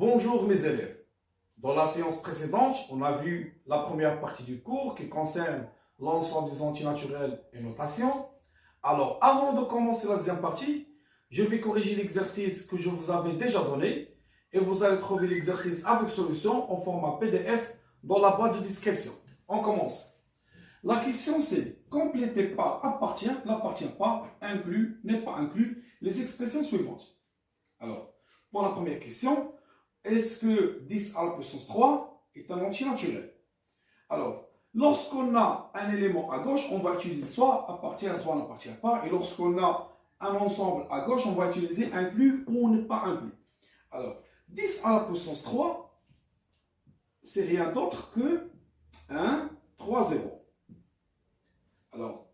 Bonjour mes élèves. Dans la séance précédente, on a vu la première partie du cours qui concerne l'ensemble des antinaturels et notation. Alors, avant de commencer la deuxième partie, je vais corriger l'exercice que je vous avais déjà donné et vous allez trouver l'exercice avec solution en format PDF dans la boîte de description. On commence. La question c'est complétez pas appartient, n'appartient pas, inclus, n'est pas inclus, les expressions suivantes. Alors, pour la première question, est-ce que 10 à la puissance 3 est un antinaturel? Alors, lorsqu'on a un élément à gauche, on va utiliser soit appartient, soit n'appartient pas. Et lorsqu'on a un ensemble à gauche, on va utiliser inclus ou n'est pas inclus. Alors, 10 à la puissance 3, c'est rien d'autre que 1, 3, 0. Alors,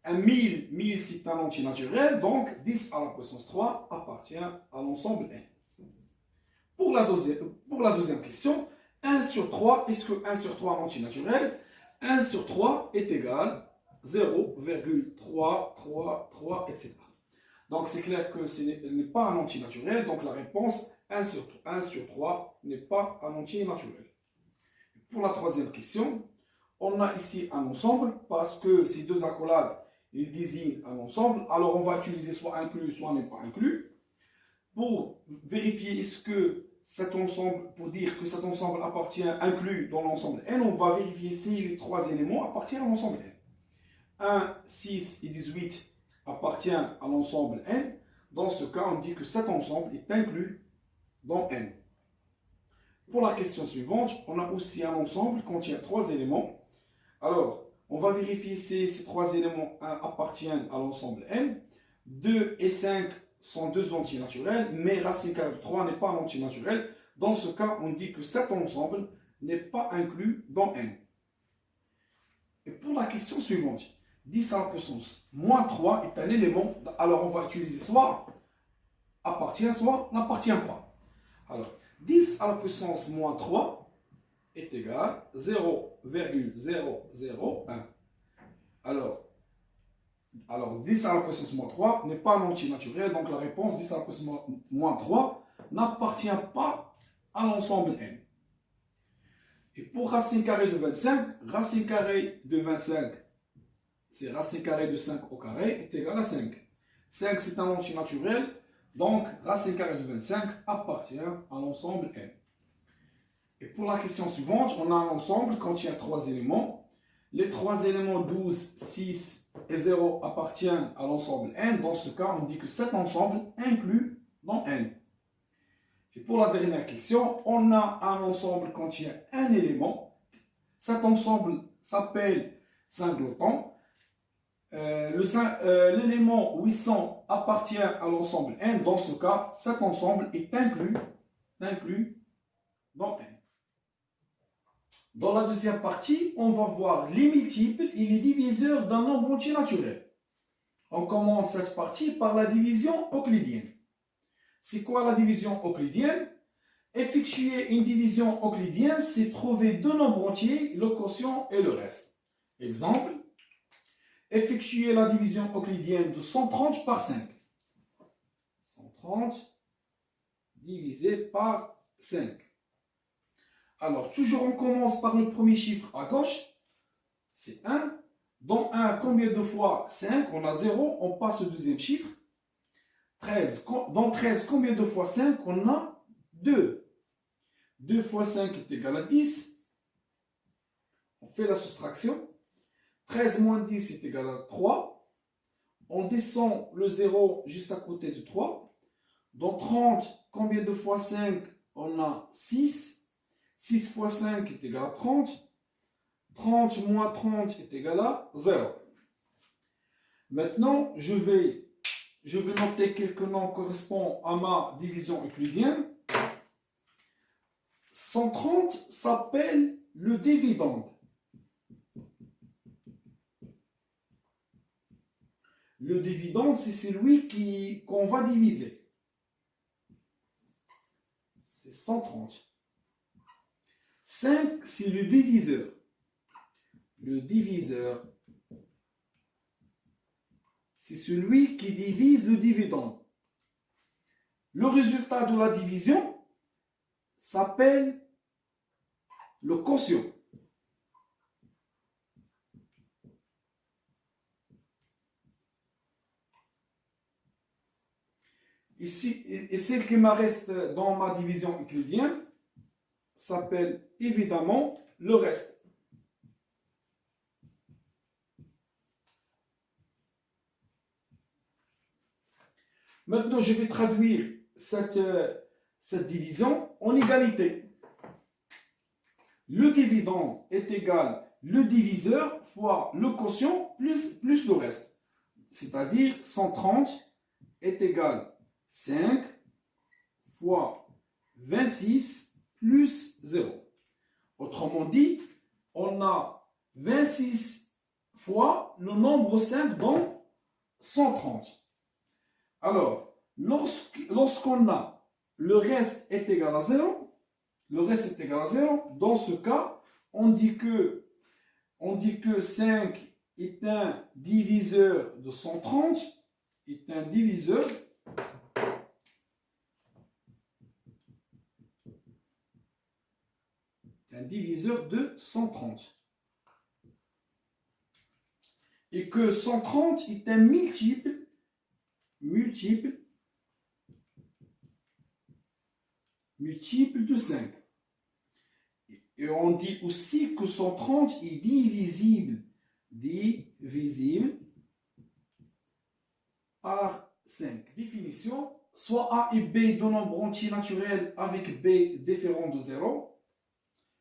un 1000 c'est un antinaturel, donc 10 à la puissance 3 appartient à l'ensemble N. Pour la deuxième question, 1 sur 3, est-ce que 1 sur 3 est antinaturel? 1 sur 3 est égal à 0,333, etc. Donc c'est clair que ce n'est pas un antinaturel, donc la réponse 1 sur 3 n'est pas un antinaturel. Pour la troisième question, on a ici un ensemble, parce que ces deux accolades, ils désignent un ensemble, alors on va utiliser soit inclus, soit n'est pas inclus. Pour vérifier est-ce que cet ensemble, pour dire que cet ensemble appartient inclus dans l'ensemble N, on va vérifier si les trois éléments appartiennent à l'ensemble N. 1, 6 et 18 appartiennent à l'ensemble N. Dans ce cas, on dit que cet ensemble est inclus dans N. Pour la question suivante, on a aussi un ensemble qui contient trois éléments. Alors, on va vérifier si ces trois éléments appartiennent à l'ensemble N. 2 et 5 sont deux antinaturels, mais racine carrée de 3 n'est pas un antinaturel. Dans ce cas, on dit que cet ensemble n'est pas inclus dans N. Et pour la question suivante, 10 à la puissance moins 3 est un élément, alors on va utiliser soit appartient, soit n'appartient pas. Alors, 10 à la puissance moins 3 est égal à 0,001. Alors, 10 à la puissance moins 3 n'est pas un antinaturel, donc la réponse 10 à la puissance moins 3 n'appartient pas à l'ensemble N. Et pour racine carrée de 25, racine carrée de 25, c'est racine carrée de 5 au carré, est égal à 5. 5 c'est un antinaturel, donc racine carrée de 25 appartient à l'ensemble N. Et pour la question suivante, on a un ensemble qui contient trois éléments. Les trois éléments 12, 6 et 0 appartiennent à l'ensemble N. Dans ce cas, on dit que cet ensemble inclut dans N. Et pour la dernière question, on a un ensemble qui contient un élément. Cet ensemble s'appelle singleton. L'élément 800 appartient à l'ensemble N. Dans ce cas, cet ensemble est inclus dans N. Dans la deuxième partie, on va voir les multiples et les diviseurs d'un nombre entier naturel. On commence cette partie par la division euclidienne. C'est quoi la division euclidienne? Effectuer une division euclidienne, c'est trouver deux nombres entiers, le quotient et le reste. Exemple, effectuer la division euclidienne de 130 par 5. 130 divisé par 5. Alors, toujours on commence par le premier chiffre à gauche, c'est 1. Dans 1, combien de fois 5? On a 0, on passe au deuxième chiffre. 13. Dans 13, combien de fois 5? On a 2. 2 fois 5 est égal à 10. On fait la soustraction. 13 moins 10 est égal à 3. On descend le 0 juste à côté de 3. Dans 30, combien de fois 5? On a 6. 6 fois 5 est égal à 30. 30 moins 30 est égal à 0. Maintenant, je vais noter quelques noms correspondant à ma division euclidienne. 130 s'appelle le dividende. Le dividende, c'est celui qu'on va diviser. C'est 130. 5, c'est le diviseur. Le diviseur, c'est celui qui divise le dividende. Le résultat de la division, s'appelle le quotient. Ici, et celle qui me reste dans ma division euclidienne s'appelle évidemment le reste. Maintenant, je vais traduire cette division en égalité. Le dividende est égal le diviseur fois le quotient plus le reste. C'est-à-dire 130 est égal 5 fois 26 plus 0. Autrement dit, on a 26 fois le nombre simple dans 130. Alors, lorsqu'on a le reste est égal à 0, dans ce cas, on dit que 5 est un diviseur de 130, est un diviseur de 130. Et que 130 est un multiple de 5. Et on dit aussi que 130 est divisible par 5. Définition, soit A et B de nombres entiers naturels avec B différent de 0.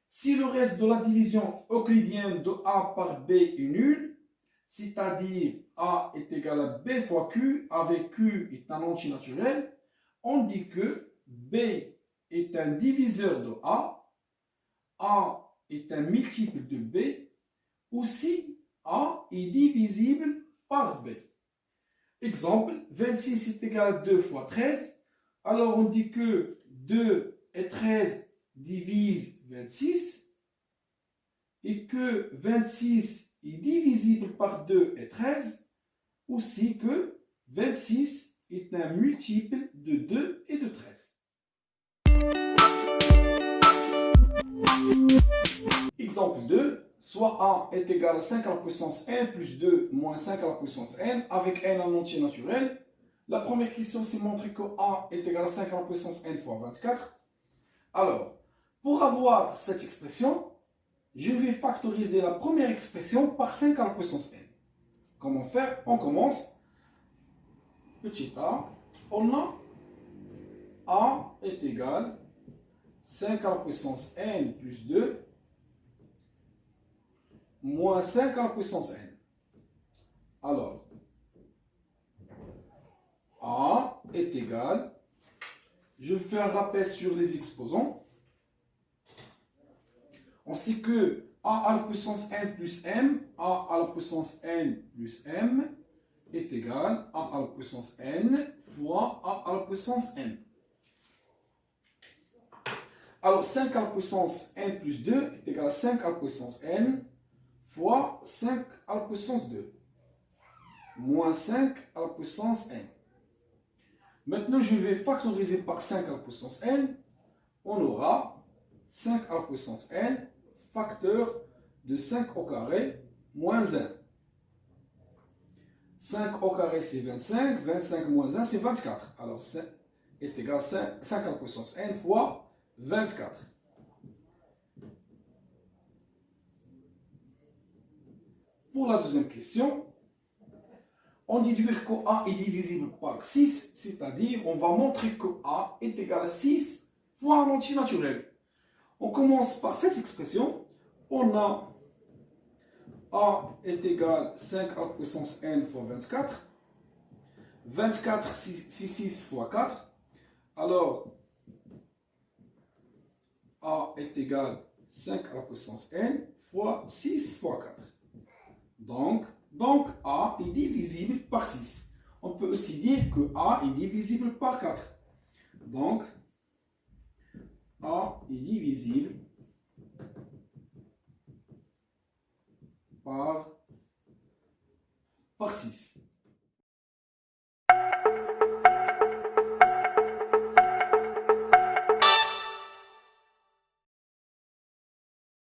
Si le reste de la division euclidienne de A par B est nul, c'est-à-dire A est égal à B fois Q, avec Q est un entier naturel, on dit que B est un diviseur de A est un multiple de B, ou si A est divisible par B. Exemple, 26 est égal à 2 fois 13, alors on dit que 2 et 13 divisent 26, et que 26 est divisible par 2 et 13, aussi que 26 est un multiple de 2 et de 13. Exemple 2, soit A est égal à 5 à la puissance n plus 2 moins 5 à la puissance n avec n en entier naturel. La première question, c'est montrer que A est égal à 5 à la puissance n fois 24. Alors, pour avoir cette expression, je vais factoriser la première expression par 5 à la puissance n. Comment faire? On commence. Petit a, on a A est égal 5 à la puissance n plus 2 moins 5 à la puissance n. Alors, A est égal, je fais un rappel sur les exposants. On sait que A à la puissance n plus m, A à la puissance n plus m est égal à la puissance n fois A à la puissance n. Alors 5 à la puissance n plus 2 est égal à 5 à la puissance n fois 5 à la puissance 2 moins 5 à la puissance n. Maintenant, je vais factoriser par 5 à la puissance n. On aura 5 à la puissance n, facteur de 5 au carré, moins 1. 5 au carré, c'est 25. 25 moins 1, c'est 24. Alors, 5 est égal à 5 à la puissance n fois 24. Pour la deuxième question, on déduire que A est divisible par 6, c'est-à-dire on va montrer que A est égal à 6 fois un entier naturel. On commence par cette expression. On a A est égal à 5 à la puissance n fois 24. 24, c'est 6 fois 4. Alors, A est égal à 5 à la puissance n fois 6 fois 4. Donc, A est divisible par 6. On peut aussi dire que A est divisible par 4. Donc, A est divisible par 6.